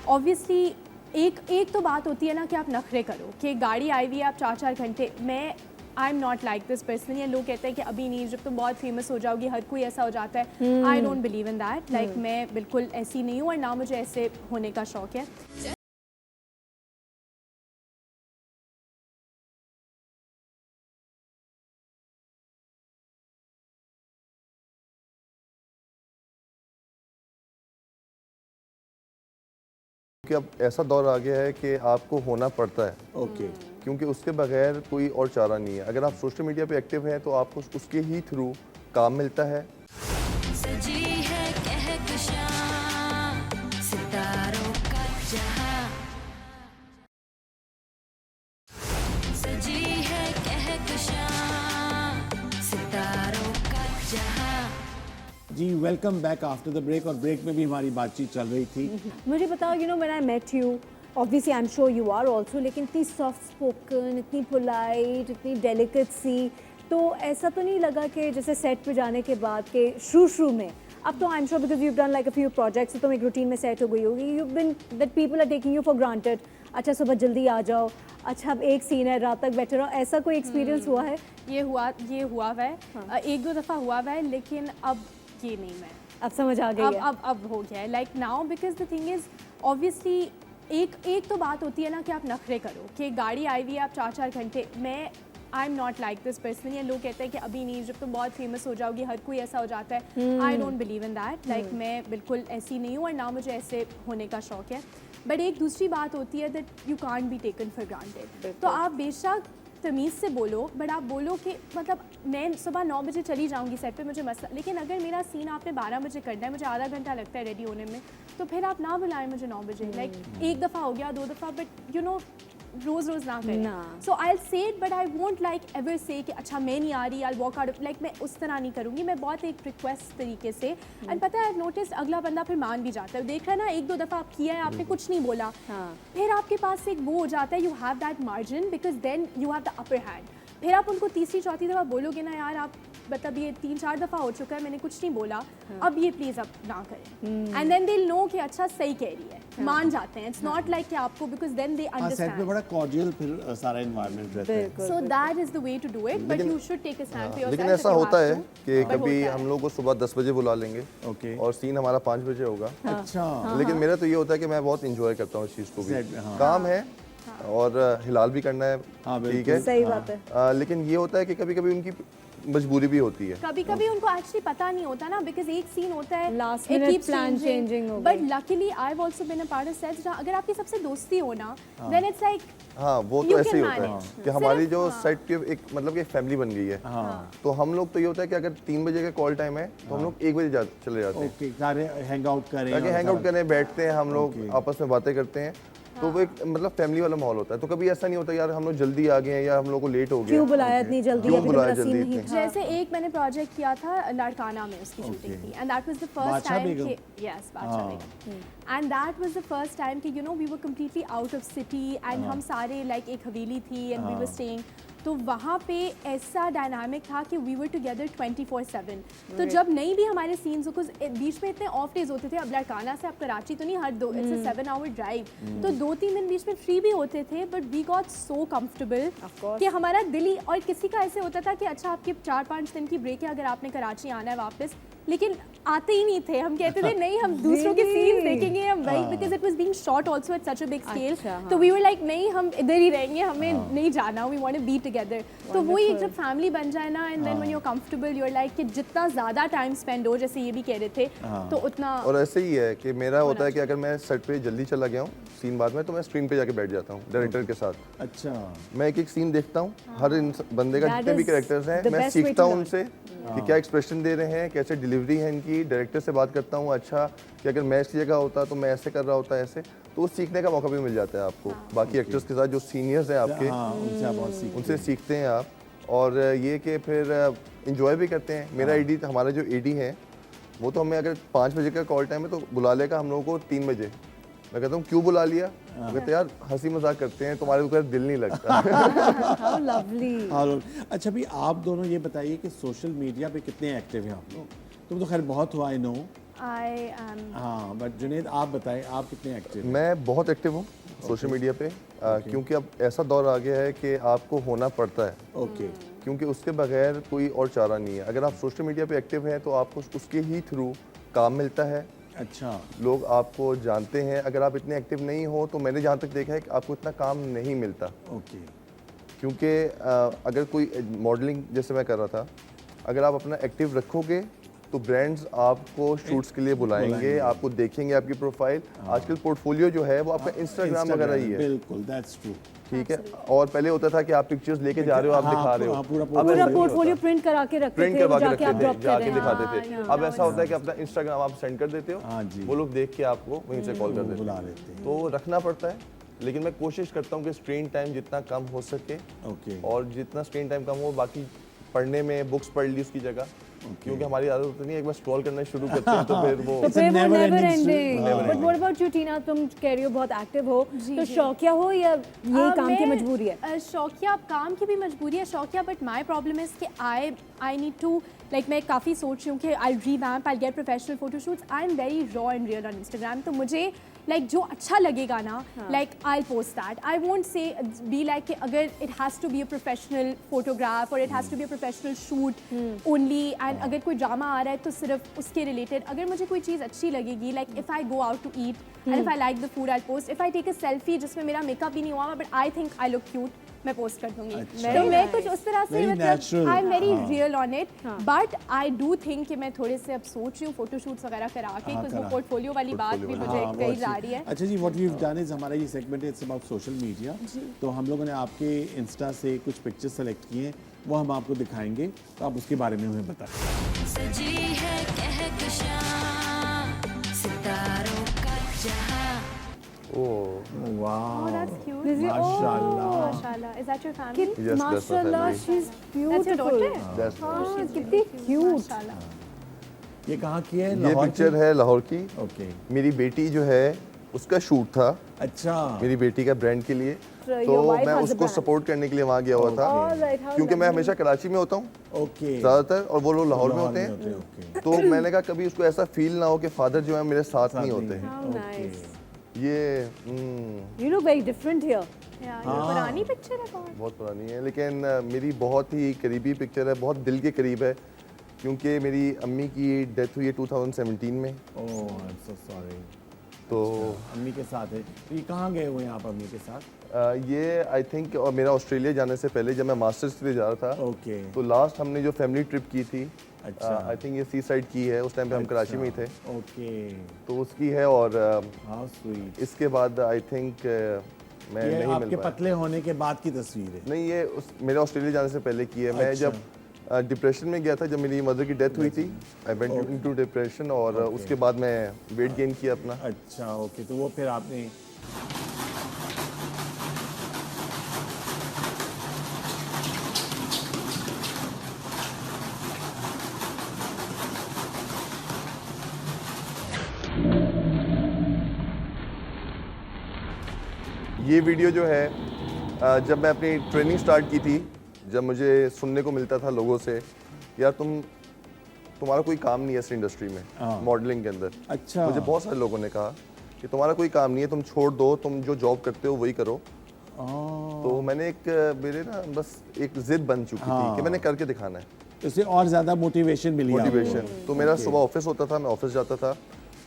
ऑब्वियसली एक तो बात होती है ना कि आप नखरे करो कि गाड़ी आई हुई है आप 4-4 घंटे, मैं I am not like this personally. लोग कहते हैं कि अभी नहीं, जब तुम बहुत फेमस हो जाओगी हर कोई ऐसा हो जाता है। I don't believe in that. Like मैं बिल्कुल ऐसी नहीं हूँ और ना मुझे ऐसे होने का शौक है। कि अब ऐसा दौर आ गया है कि आपको होना पड़ता है, ओके, क्योंकि उसके बगैर कोई और चारा नहीं है। अगर आप सोशल मीडिया पे एक्टिव हैं तो आपको उसके ही थ्रू काम मिलता है। सजी है कहकशां, सितारों का जहां, सजी है कहकशां, सितारों का जहां। जी welcome back after the break, और ब्रेक में भी हमारी बातचीत चल रही थी। मुझे बताओ, you know when I met you, obviously I am sure you are also, लेकिन इतनी सॉफ्ट स्पोकन, इतनी पोलाइट, इतनी डेलिकेट सी, तो ऐसा तो नहीं लगा कि जैसे सेट पे जाने के बाद के शुरू में, अब तो I am sure because you done like a few projects, तो तुम एक रूटीन में सेट हो गई होगी, you been that people are taking you for granted, अच्छा सुबह जल्दी आ जाओ, अच्छा अब एक सीन है रात तक बैठे रहो, ऐसा कोई एक्सपीरियंस हुआ है? ये हुआ हुआ हुआ है, एक दो दफ़ा हुआ हुआ है, लेकिन अब ये नहीं मैं अब समझ आ गई है? अब हो गया है like now, because the thing is obviously एक तो बात होती है ना कि आप नखरे करो कि गाड़ी आई हुई है आप 4-4 घंटे, मैं I am not like this personally, लोग कहते हैं कि अभी नहीं, जब तुम बहुत फेमस हो जाओगी हर कोई ऐसा हो जाता है, I don't believe in that, like मैं बिल्कुल ऐसी नहीं हूँ और ना मुझे ऐसे होने का शौक है। बट एक दूसरी बात होती है that you can't be taken for granted, तो आप बेशक तमीज़ से बोलो, बट आप बोलो कि मतलब मैं सुबह 9 बजे चली जाऊंगी सेट पे, मुझे मसला, लेकिन अगर मेरा सीन आपने 12 बजे करना है, मुझे आधा घंटा लगता है रेडी होने में, तो फिर आप ना बुलाएं मुझे 9 बजे, लाइक एक दफ़ा हो गया, 2 दफ़ा, बट यू नो रोज़ ना करें। सो आई से it, but I won't like ever से कि अच्छा मैं नहीं आ रही, आई वॉक आउट, लाइक मैं उस तरह नहीं करूँगी, मैं बहुत एक रिक्वेस्ट तरीके से, एंड पता है नोटिस अगला बंदा फिर मान भी जाता है, देख रहा है ना 1-2 दफ़ा आप किया है, आपने कुछ नहीं बोला, फिर आपके पास एक वो हो जाता है, you have that margin, because then you have the upper hand, फिर आप उनको तीसरी चौथी दफ़ा बोलोगे ना यार आप मतलब ये 3-4 दफ़ा हो चुका है मैंने कुछ नहीं बोला, अब ये प्लीज़ अब ना करें, एंड देन दे नो कि अच्छा सही कह रही है, मान जाते हैं, इट्स नॉट लाइक कि आपको, बिकॉज देन दे सेट पे अंडरस्टैंड, बड़ा कॉर्डियल फिर सारा एनवायरनमेंट रहता है। So that is the way to do it, but you should take a stand for yourself. लेकिन ऐसा होता है कि कभी हम लोग को सुबह 10 बजे बुला लेंगे ओके। और सीन हमारा 5 बजे होगा, अच्छा, लेकिन मेरा तो ये होता है कि मैं बहुत इंजॉय करता हूँ इस चीज़ को भी, Set, हाँ। काम है और हिलाल भी करना है, हाँ, ठीक है, सही बात है। लेकिन ये होता है कि कभी कभी उनकी मजबूरी भी होती है, कभी कभी उनको एक्चुअली पता नहीं होता ना, बिकॉज एक सीन होता है Last it minute keeps plan changing हो बट गई। Luckily I have also been a part of sets जहाँ अगर आपकी सबसे दोस्ती हो ना, देन इट्स लाइक हाँ वो You तो ऐसे ही can होता है manage. कि हमारी जो हाँ। सेट की एक मतलब कि एक फैमिली बन गई है, तो हम लोग तो ये होता है कि अगर 3 बजे का कॉल टाइम है तो हम लोग 1 बजे चले जाते हैं, ओके, सारे हैंग आउट करें, ताकि और हैंग आउट सारा- करें, बैठते हैं हम लोग आपस में बातें करते हैं, तो वो एक मतलब फैमिली वाला माहौल होता है, तो कभी ऐसा नहीं होता यार हम लोग जल्दी आ गए हैं या हम लोग को लेट हो गया, क्यों बुलाया इतनी जल्दी, क्यों अभी तो बुलाया मेरा सीन जल्दी नहीं इतनी? था। जैसे एक मैंने प्रोजेक्ट किया था लड़काना में, उसकी शूटिंग थी, and that was the first Badshah time Begum? कि yes Badshah Begum, and that was the first time कि you know we were completely out of city, and हम सारे लाइक एक हवेली थी एंड वी वर स्टेइंग, तो वहाँ पे ऐसा डायनामिक था कि वी वर टुगेदर 24/7, तो जब नहीं भी हमारे सीन्स, कुछ बीच में इतने ऑफ डेज होते थे, अब लड़काना से अब कराची तो नहीं, हर दो इट्स अ 7 आवर ड्राइव, तो 2-3 दिन बीच में फ्री भी होते थे, but we got so comfortable कि हमारा दिल ही, और किसी का ऐसे होता था कि अच्छा आपके 4-5 दिन की ब्रेक है, अगर आपने कराची आना है वापस, लेकिन आते ही नहीं थे, हम कहते थे नहीं हम दूसरों के सीन देखेंगे, हम वही, because it was being shot also at such a big scale, तो वी वर लाइक नहीं हम इधर ही रहेंगे, हमें नहीं जाना, we want to be together, तो वही जब फैमिली बन जाए ना, and then when you are comfortable you are like कि जितना ज़्यादा टाइम स्पेंड हो, जैसे ये भी कह रहे थे, तो उतना। और ऐसे ही है कि मेरा होता है कि अगर मैं सेट पे जल्दी चला गया हूँ सीन बाद में, तो मैं स्क्रीन पे जाके बैठ जाता हूँ डायरेक्टर के साथ, अच्छा, मैं एक सीन देखता हूँ, हर बंदे का That जितने भी is कैरेक्टर्स हैं the मैं best way सीखता to हूँ learn. उनसे कि क्या एक्सप्रेशन दे रहे हैं, कैसे डिलीवरी है इनकी, डायरेक्टर से बात करता हूँ, अच्छा कि अगर मैं इसकी जगह होता तो मैं ऐसे कर रहा होता ऐसे, तो वो सीखने का मौका भी मिल जाता है आपको बाकी एक्टर्स के साथ जो सीनियर्स हैं आपके, हाँ, उनसे आप बहुत सीखते उनसे सीखते हैं आप, और ये कि फिर इंजॉय भी करते हैं। मेरा एडी, हमारा जो एडी है वो तो हमें अगर 5 बजे का कॉल टाइम है तो बुला लेगा हम लोगों को 3 बजे, मैं कहता हूँ क्यों बुला लिया, वो कहते यार हंसी मजाक करते हैं, तुम्हारे ऊपर दिल नहीं लगता। How lovely. हाँ, अच्छा भी आप दोनों ये बताइए कि सोशल मीडिया पे कितने एक्टिव हैं आप लोग? तुम तो खैर बहुत हो, आई नो, आई एम हाँ, बट जुनेद आप बताएं आप कितने एक्टिव हैं? मैं बहुत एक्टिव हूँ सोशल मीडिया पे, क्योंकि अब ऐसा दौर आ गया है कि आपको होना पड़ता है, ओके, क्योंकि उसके बगैर कोई और चारा नहीं है। अगर आप सोशल मीडिया पे एक्टिव हैं तो आपको उसके ही थ्रू काम मिलता है, अच्छा, लोग आपको जानते हैं। अगर आप इतने एक्टिव नहीं हो तो मैंने जहाँ तक देखा है कि आपको इतना काम नहीं मिलता, ओके, क्योंकि अगर कोई मॉडलिंग जैसे मैं कर रहा था, अगर आप अपना एक्टिव रखोगे तो ब्रांड्स आपको शूट्स के लिए बुलाएंगे, आपको देखेंगे आपकी प्रोफाइल। आजकल पोर्टफोलियो जो है वो आपका इंस्टाग्राम वगैरह ही है, बिल्कुल, दैट्स ट्रू, ठीक है। और पहले होता था कि आप पिक्चर्स लेके जा रहे हो, आप हाँ, दिखा रहे हो, हाँ, पूरा अब पूरा ऐसा नहीं पोर्टफोलियो होता। प्रिंट करा के रखते प्रिंट थे, करवा वो के जाके आप रखते ड्रॉप थे, कर जाके रहे हैं। दिखाते थे। अब ऐसा होता है कि अपना इंस्टाग्राम आप सेंड कर देते हो, हाँ जी, वो लोग देख के आपको वहीं से कॉल कर देते बुला हैं, लेते हैं, तो रखना पड़ता है। लेकिन मैं कोशिश करता हूँ कि स्क्रीन टाइम जितना कम हो सके, ओके, और जितना स्क्रीन टाइम कम हो बाकी पढ़ने में, बुक्स पढ़ ली उसकी जगह, क्योंकि हमारी आदत होती नहीं, एक बार स्क्रॉल करना शुरू करते हैं तो फिर वो तो फिर वो never never ending ending stream. But what about you Tina, तुम कह रही हो बहुत एक्टिव हो, जी, तो जी। शौकिया हो या ये काम की मजबूरी है? शौकिया काम की भी मजबूरी है शौकिया, बट माई प्रॉब्लम इज कि आई नीड टू लाइक मैं काफ़ी सोच रही हूँ कि I revamp, I get professional photoshoots. I am very raw and real on Instagram, तो मुझे लाइक जो अच्छा लगेगा ना, like I post that. I won't say be like कि अगर it has to be a professional photograph और it has to be a professional shoot only, and अगर कोई ड्रामा आ रहा है तो सिर्फ उसके रिलेटेड। अगर मुझे कोई चीज़ अच्छी लगेगी, like if I go out to eat and if I like the food I post, if I take a selfie जिसमें मेरा मेकअप भी नहीं हुआ but I think I look cute, मैं पोस्ट कर दूंगी। अच्छा। तो मैं कुछ उस तरह से Very natural. मतलब आई एम वेरी हाँ। Real on it, but I do think कि मैं थोड़े से अब सोच रही हूँ फोटोशूट्स वगैरह करा के, हाँ, कुछ वो करा। पोर्टफोलियो वाली बात भी मुझे हाँ, वो कही अच्छी- जा रही है। अच्छा जी, what we have done is हमारा ये सेगमेंट है, इट्स अबाउट सोशल मीडिया। तो हम लोगों ने आपके इंस्टा से कुछ पिक्चर्स सेलेक्ट किए हैं, वो हम आपको दिखाएंगे, तो आप उसके बारे में हमें बताएं। सजी है कहकशां सितारों का जहां ओ वाह, That's cute. This is- माशाल्लाह। माशाल्लाह, is that your family? कित- Yes, that's my माशाल्लाह, family. She is That's your beautiful. daughter? That's हाँ, कितनी क्यूट। माशाल्लाह। ये कहाँ की है? ये लाहौर पिक्चर की? है लाहौर की। ओके, मेरी बेटी जो है उसका शूट था, अच्छा। मेरी बेटी का ब्रांड के लिए, So your तो wife मैं has a उसको brand. सपोर्ट करने के लिए वहाँ गया हुआ था, All right, how क्योंकि मैं lovely. हमेशा कराची में होता हूँ ओके, ज़्यादातर, और वो लोग लाहौर में होते हैं। ओके, तो मैंने कहा कभी उसको ऐसा फील ना हो कि फादर जो है मेरे साथ नहीं होते हैं। How nice. ये You look very different here. Yeah, ये पुरानी पिक्चर है बहुत। बहुत पुरानी है, लेकिन मेरी बहुत ही करीबी पिक्चर है, बहुत दिल के करीब है, क्योंकि मेरी अम्मी की डेथ हुई है 2017 में। ओह, आई एम सो सॉरी। तो अम्मी के साथ है, तो ये कहाँ गए हुए हैं आप अम्मी के साथ? ये आई थिंक, और मेरा ऑस्ट्रेलिया जाने से पहले जब मैं मास्टर्स के लिए जा रहा था, ओके, तो लास्ट हमने जो फैमिली ट्रिप की थी, अच्छा। आई थिंक ये सी साइड की है, उस टाइम पे हम कराची में ही थे, ओके, तो उसकी है। और हाउ स्वीट। इसके बाद आई थिंक मैं ये नहीं आपके मिल पाया। पतले होने के बाद की तस्वीर है। नहीं, ये मेरे ऑस्ट्रेलिया जाने से पहले की है। मैं अच्छा। जब डिप्रेशन में गया था, जब मेरी मदर की डेथ हुई थी, आई वेंट इनटू डिप्रेशन, और उसके बाद मैं वेट गेन किया अपना। अच्छा, ओके, तो वो फिर आपने ये वीडियो जो है, जब मैं अपनी ट्रेनिंग स्टार्ट की थी, जब मुझे सुनने को मिलता था लोगों से, यार तुम्हारा कोई काम नहीं है इस इंडस्ट्री हाँ। में, मॉडलिंग के अंदर। अच्छा, मुझे बहुत सारे लोगों ने कहा कि तुम्हारा कोई काम नहीं है, तुम छोड़ दो, तुम जो जॉब करते हो वही करो। तो मैंने मेरे ना बस एक जिद बन चुकी थी कि मैंने करके दिखाना है, इससे और ज़्यादा मोटिवेशन मिली आपको। मोटिवेशन। तो मेरा सुबह ऑफिस होता था, मैं ऑफिस जाता था,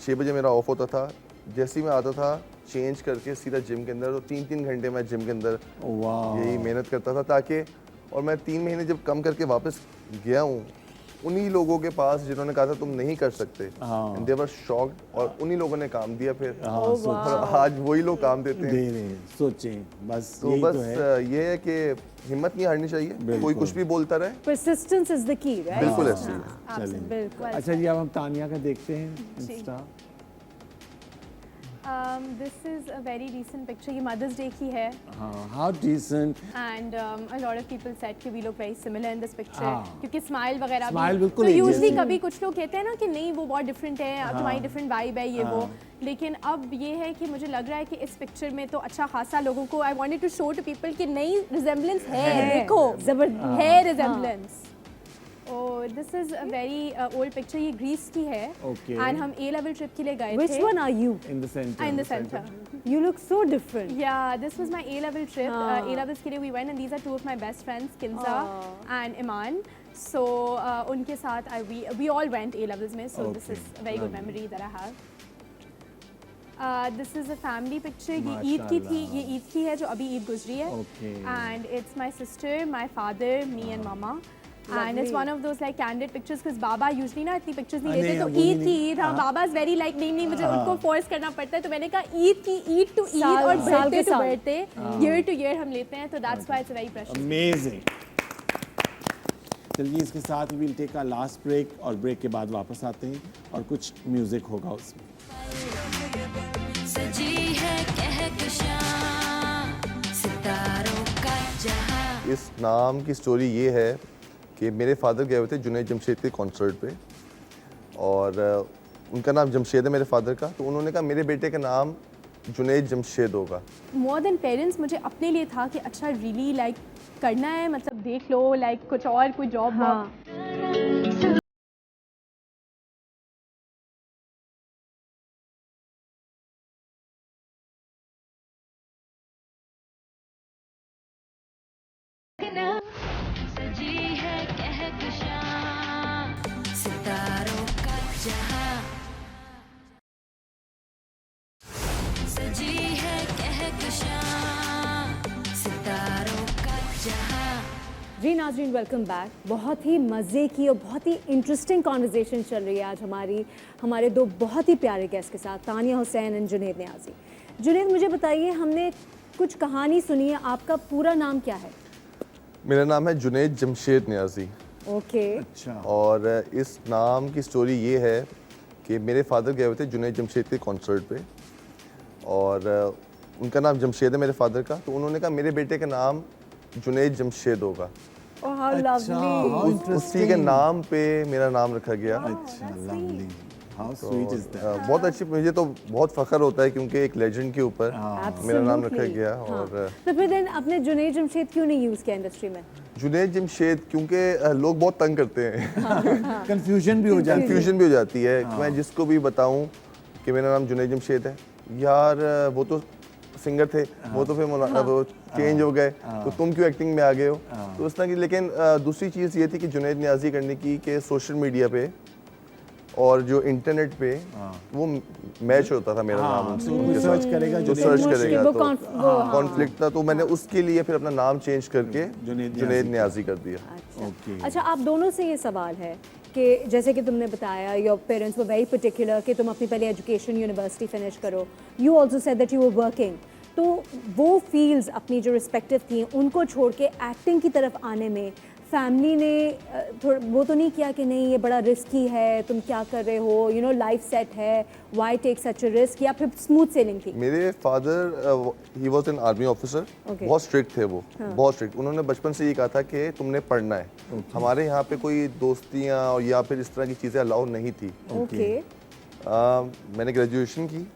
6 बजे मेरा ऑफ होता था। जैसे ही मैं आता था चेंज करके सीधा जिम के अंदर, तो 3-3 घंटे मैं जिम के अंदर वाह, यही मेहनत करता था, ताकि, और मैं 3 महीने जब कम करके वापस गया हूँ, उन्हीं लोगों के पास जिन्होंने कहा था तुम नहीं कर सकते, हाँ। दे वर शॉक्ड, और उन्हीं लोगों ने काम दिया फिर। हाँ, और आज वही लोग काम देते हैं। दे रहे हैं, सोचें, बस तो यही बस तो है। ये है कि हिम्मत नहीं हारनी चाहिए, कोई बिल्कुल। कुछ भी बोलता रहे। Persistence is the key, right? बिल्कुल ऐसे ही। चलिए, बिल्कुल। अच्छा जी, अब हम तानिया का देखते हैं Insta. This is a very recent picture. ये Mother's Day की है, हाँ, how decent। and a lot of people said कि we look very similar in this picture, हाँ। क्योंकि स्माइल वगैरह Smile भी। बिल्कुल तो एक यूजली जैसी है। कभी कुछ लोग कहते हैं ना कि नहीं वो बहुत डिफरेंट है, अब तुम्हारी डिफरेंट वाइब है, ये वो। लेकिन अब ये है कि मुझे लग रहा है कि इस पिक्चर में तो अच्छा खासा लोगों को, I wanted to show to people कि नई रिजेम्बलेंस है, देखो जबरदस्त है रिजेम्बलेंस। और this is a very old picture, ये ग्रीस की है, Okay. एंड हम ए लेवल ट्रिप के लिए गए Which थे। one are you? In the center. In the center. You look so different. Yeah, this was my A-level trip. Ah. A-levels के लिए we went, and these are two of my best friends, Kinza and Iman. So उनके साथ we all went A-levels में. So this is a very good memory that I have. This is a family picture. ये ईद की थी, ये ईद की है जो अभी ईद गुजरी है. Okay. And it's my sister, my father, me and mama. And it's Lovely. one of those like candid pictures because Baba usually ना इतनी pictures नहीं नहीं, लेते, तो वो नहीं ईद की नहीं। ईद, हाँ, बाबा इज वेरी लाइक नहीं मुझे उनको फोर्स करना पड़ता है, तो मैंने कहा ईद की ईद टू ईद साल- और साल बर्थडे के टू साल। बर्थडे, ईयर टू ईयर हम लेते हैं, तो that's why it's very precious. Amazing. चलिए, इसके साथ we'll take our last break, और ब्रेक के बाद वापस आते हैं और कुछ म्यूजिक होगा उसमें। सजी है कहकशां सितारों का जहां इस नाम की स्टोरी ये है कि मेरे फादर गए हुए थे जुनैद जमशेद के कॉन्सर्ट पे और उनका नाम जमशेद है मेरे फादर का, तो उन्होंने कहा मेरे बेटे का नाम जुनैद जमशेद होगा। मोर देन पेरेंट्स मुझे अपने लिए था कि अच्छा रियली लाइक करना है, मतलब देख लो लाइक कुछ और कोई जॉब हाँ सजी है कहकशां सितारों का जहां सजी है कहकशां सितारों का जहां। जी नाज़रीन, वेलकम बैक। बहुत ही मज़े की और बहुत ही इंटरेस्टिंग कॉन्वर्जेसन चल रही है आज हमारे दो बहुत ही प्यारे गेस्ट के साथ, तानिया हुसैन एंड जुनैद नियाज़ी। जुनैद, मुझे बताइए, हमने कुछ कहानी सुनी है, आपका पूरा नाम क्या है? मेरा नाम है जुनैद जमशेद नियाज़ी। ओके अच्छा। और इस नाम की स्टोरी ये है कि मेरे फादर गए हुए थे जुनैद जमशेद के कॉन्सर्ट पे और उनका नाम जमशेद है मेरे फादर का, तो उन्होंने कहा मेरे बेटे का नाम जुनैद जमशेद होगा। ओह हाउ अच्छा, लवली। how उसी के interesting. नाम पे मेरा नाम रखा गया। अच्छा, lovely. How sweet is that? बहुत अच्छी, मुझे तो बहुत फख्र होता है क्योंकि एक लेजेंड के ऊपर मेरा नाम रखा Absolutely. गया। हाँ। और तो फिर देन आपने जुनैद जमशेद क्यों नहीं यूज़ किया इंडस्ट्री में? जुनैद जमशेद क्योंकि लोग बहुत तंग करते हैं, Confusion भी हो जाती है। कन्फ्यूजन भी हो जाती है। मैं जिसको भी बताऊं कि मेरा नाम जुनैद जमशेद है, यार वो तो सिंगर थे, वो तो फिर वो चेंज हो गए, तो तुम क्यों एक्टिंग में आ गए हो, तो उस तरह की। लेकिन दूसरी चीज़ ये थी कि जुनैद नियाज़ी करने की कि सोशल मीडिया पे और जो इंटरनेट पे वो मैच होता था मेरा नाम उनसे, उनके सर्च साथ। करेगा जो जुनैद सर्च करेगा वो तो हाँ। कॉन्फ्लिक्ट था, तो मैंने उसके लिए फिर अपना नाम चेंज करके जुनैद जुनैद नियाज़ी कर दिया। Okay. अच्छा, आप दोनों से ये सवाल है कि जैसे कि तुमने बताया, your parents were very particular कि तुम अपनी पहले एजुकेशन यूनिवर्सिटी फिनिश करो। You also said that you were working. तो वो फील्ड्स अपनी जो रिस्पेक्टिव थी उनको छोड़ के एक्टिंग की तरफ आने में फैमिली ने थोड़ा वो तो नहीं किया कि नहीं ये बड़ा रिस्की है, तुम क्या कर रहे हो, यू नो लाइफ सेट है, why take such a risk, या फिर स्मूथ सेलिंग थी? मेरे father he was an army officer, Okay. बहुत स्ट्रिक्ट थे वो, बहुत स्ट्रिक्ट। उन्होंने बचपन से ये कहा था कि तुमने पढ़ना है। हमारे यहाँ पे कोई दोस्तियाँ और या फिर इस तरह की चीज़ें अलाउ नहीं थी। ओके मैंने ग्रेजुएशन की,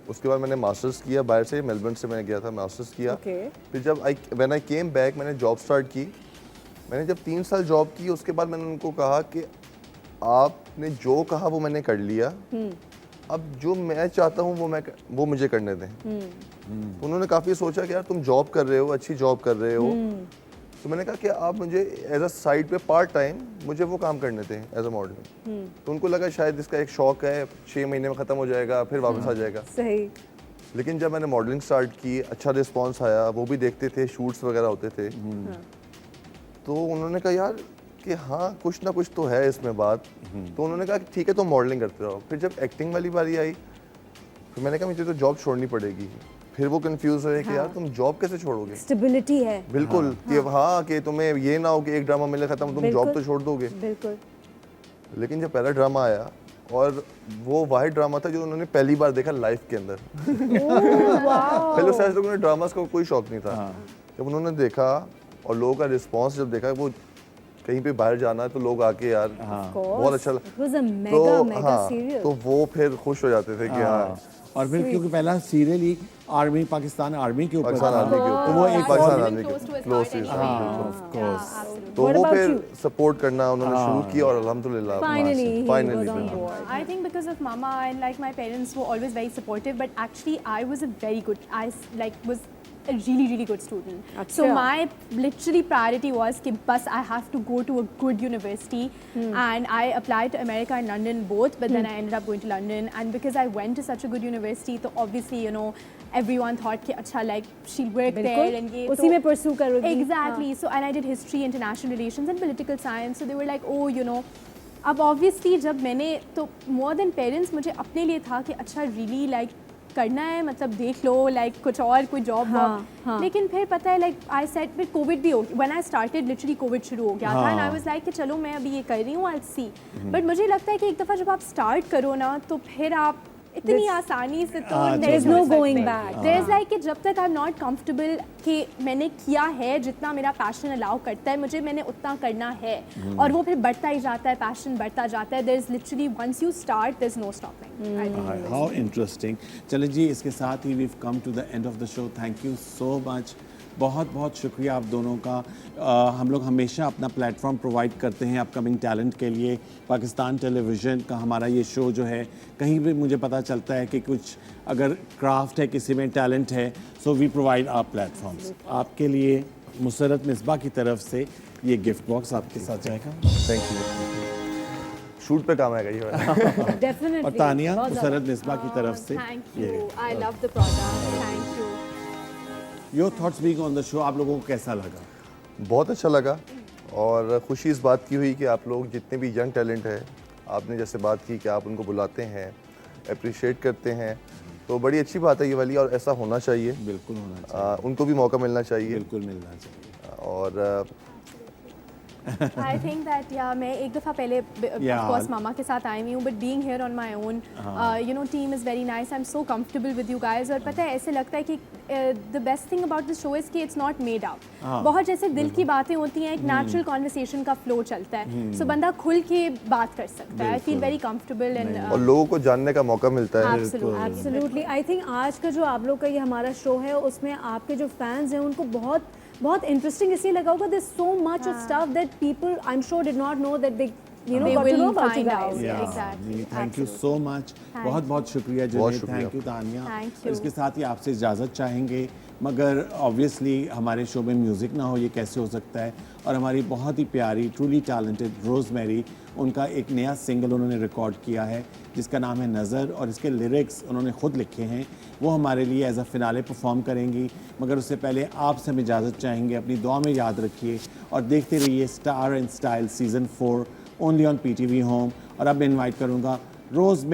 उसके बाद मैंने मास्टर्स किया बाहर से, मेलबर्न से मैं गया था, मास्टर्स किया। Okay. फिर जब व्हेन आई केम बैक मैंने जॉब स्टार्ट की। मैंने जब 3 साल जॉब की, उसके बाद मैंने उनको कहा कि आपने जो कहा वो मैंने कर लिया, अब जो मैं चाहता हूँ वो मुझे करने दें। तो उन्होंने काफ़ी सोचा कि यार तुम जॉब कर रहे हो, अच्छी जॉब कर रहे हो, तो मैंने कहा कि आप मुझे एज अ साइड पे पार्ट टाइम मुझे वो काम करने दें एज अ मॉडलिंग। तो उनको लगा शायद इसका एक शौक है, 6 महीने में ख़त्म हो जाएगा, फिर वापस आ जाएगा। सही। लेकिन जब मैंने मॉडलिंग स्टार्ट की, अच्छा रिस्पांस आया, वो भी देखते थे, शूट्स वगैरह होते थे, तो उन्होंने कहा यार कि हाँ कुछ ना कुछ तो है इसमें बात। तो उन्होंने कहा कि ठीक है तो मॉडलिंग करते रहो। फिर जब एक्टिंग वाली बारी आई, फिर मैंने कहा मुझे तो जॉब छोड़नी पड़ेगी। फिर वो कंफ्यूज हुए कि यार तुम जॉब कैसे छोड़ोगे, स्टेबिलिटी है। बिल्कुल कि हाँ कि तुम्हें ये ना हो कि एक ड्रामा मिले खत्म, तुम जॉब तो छोड़ दोगे। बिल्कुल। लेकिन जब पहला ड्रामा आया, और वो वाहिद ड्रामा था जो उन्होंने पहली बार देखा लाइफ के अंदर। पहले उससे आज तक उन्हें ड्रामास का कोई शौक नहीं था। जब उन्होंने देखा और लोगों का रिस्पांस जब देखा, वो कहीं पे बाहर जाना है तो लोग आके यार बहुत अच्छा मेगा सीरियल। तो वो फिर खुश हो जाते थे कि हाँ और फिर क्योंकि पहला सीरियल ही आर्मी, पाकिस्तान आर्मी के ऊपर पाकिस्तान था, आर्मी के ऊपर, तो वो एक पाकिस्तान और आर्मी के क्लोज थी। Of course. तो What वो about फिर you? सपोर्ट करना उन्होंने शुरू किया और अल्हम्दुलिल्लाह Finally, he Finally, was on yeah. board. I think because of Mama and like my parents were always very supportive, but actually I was a very good, was a really good student. So अच्छा। my literally priority was कि बस I have to go to a good university, and I applied to America and London both, but then I ended up going to London, and because I went to such a good university, तो obviously you know everyone thought कि अच्छा like she'll work there and ये उसी में pursue करोगी। exactly. So and I did history, international relations and political science, so they were like oh you know अब obviously जब मैंने तो more than parents मुझे अपने लिए था कि अच्छा really like करना है, मतलब देख लो लाइक कुछ और कोई जॉब। हाँ। लेकिन फिर पता है लाइक आई सेड फिर कोविड भी हो, when I started literally Covid शुरू हो गया था, एंड आई वाज लाइक कि चलो मैं अभी ये कर रही हूँ, आई सी। बट मुझे लगता है कि एक दफ़ा जब आप स्टार्ट करो ना, तो फिर आप इतनी आसानी से तो हाँ, नहीं there's छोड़ no सकते। going back. There is like कि जब तक आई एम नॉट कंफर्टेबल कि मैंने किया है जितना मेरा पैशन अलाउ करता है मैंने उतना करना है और वो फिर बढ़ता ही जाता है, पैशन बढ़ता जाता है। There is literally once you start there is no stopping. I think how interesting. चलो जी, इसके साथ ही we come to the end of the show. Thank you so much, बहुत बहुत शुक्रिया आप दोनों का। हम लोग हमेशा अपना प्लेटफॉर्म प्रोवाइड करते हैं अपकमिंग टैलेंट के लिए। पाकिस्तान टेलीविज़न का हमारा ये शो जो है, कहीं भी मुझे पता चलता है कि कुछ अगर क्राफ्ट है, किसी में टैलेंट है, so we provide our platforms. आपके लिए मुसरत मिसबा की तरफ से ये गिफ्ट बॉक्स आपके साथ जाएगा। थैंक यू, शूट पे काम आएगा ये वाला। डेफिनेटली। और तानिया मुसरत मिसबा की तरफ से थैंक ये you, I love the product, thank you. Your thoughts being on the show, आप लोगों को कैसा लगा? बहुत अच्छा लगा और खुशी इस बात की हुई कि आप लोग जितने भी यंग टैलेंट है, आपने जैसे बात की कि आप उनको बुलाते हैं, अप्रिशिएट करते हैं, तो बड़ी अच्छी बात है ये वाली और ऐसा होना चाहिए। बिल्कुल होना चाहिए, उनको भी मौका मिलना चाहिए बिल्कुल मिलना चाहिए। और आई थिंक दैट या मैं एक दफ़ा पहले Yeah. ऑफ कोर्स मामा के साथ आई हुई हूँ, but being here on my own you know team is very nice, I am so comfortable with you guys. और पता है ऐसे लगता है कि the best thing about this show is कि इट्स नॉट मेड अप। बहुत जैसे दिल की बातें होती हैं, एक नेचुरल कॉन्वर्सेशन का फ्लो चलता है, सो बंदा खुल के बात कर सकता है। आई फील वेरी कंफर्टेबल और एंड लोगों को जानने का मौका मिलता है। एब्सोल्युटली। आई थिंक आज का जो आप लोग का ये हमारा शो है, उसमें आपके जो फैंस हैं उनको बहुत बहुत इंटरेस्टिंग इसलिए लगा होगा। There so much of stuff that people I am sure did not know that they you know They got to will know about you find out. Guys. Yeah, Exactly. जी, thank you so much, बहुत बहुत शुक्रिया बहुत जुनेद, शुक्रिया। Thank you Tania. Thank you. इसके साथ ही आपसे इजाज़त चाहेंगे, मगर ऑब्वियसली हमारे शो में म्यूज़िक ना हो ये कैसे हो सकता है। और हमारी बहुत ही प्यारी ट्रूली टैलेंटेड रोज़मेरी, उनका एक नया सिंगल उन्होंने रिकॉर्ड किया है जिसका नाम है नज़र, और इसके लिरिक्स उन्होंने ख़ुद लिखे हैं। वो हमारे लिए एज अ फिनाले परफॉर्म करेंगी, मगर उससे पहले आपसे हम इजाज़त चाहेंगे। अपनी दुआ में याद रखिए और देखते रहिए star and style season 4 only on PTV home. और अब मैं इन्वाइट करूँगा रोज़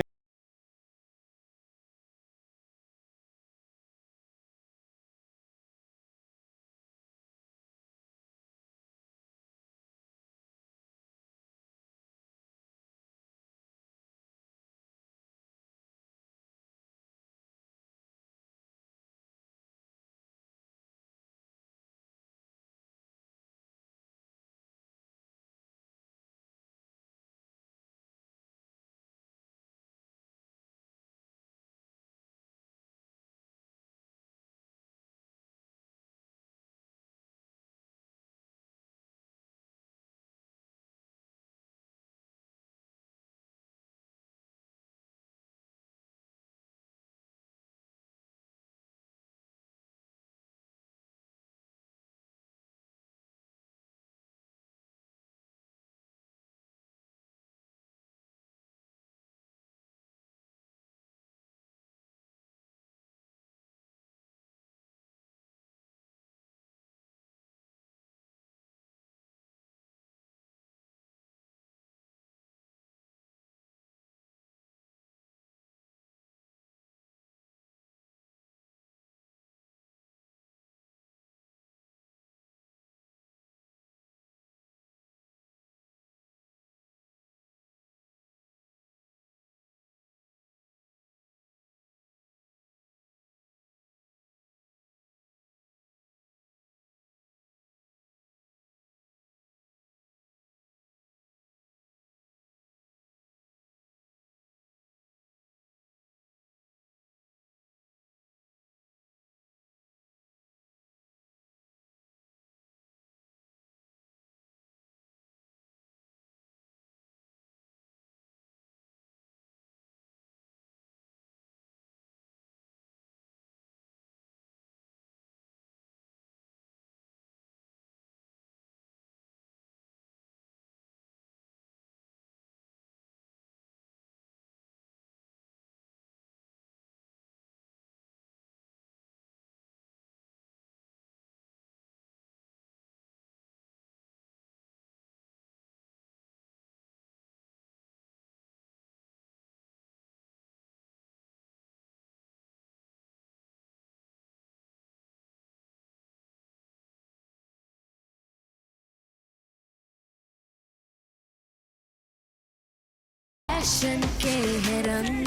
फैशन के है रंग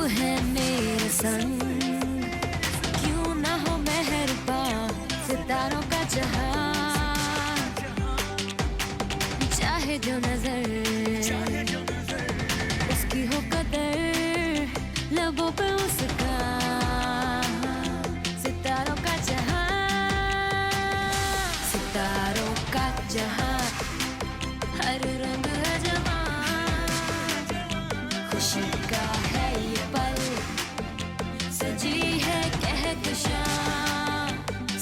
है मेरे संग, क्यों ना हो मेहरबान सितारों का जहां, चाहे जो नजर उसकी हो कदर, लबों पे उसका सितारों का जहां, सितारों का जहां, हर रंग जवां, खुशी का है ये पल, सजी है कहकशां,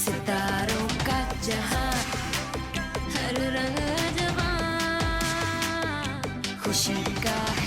सितारों का जहां, हर रंग जवां, खुशी का है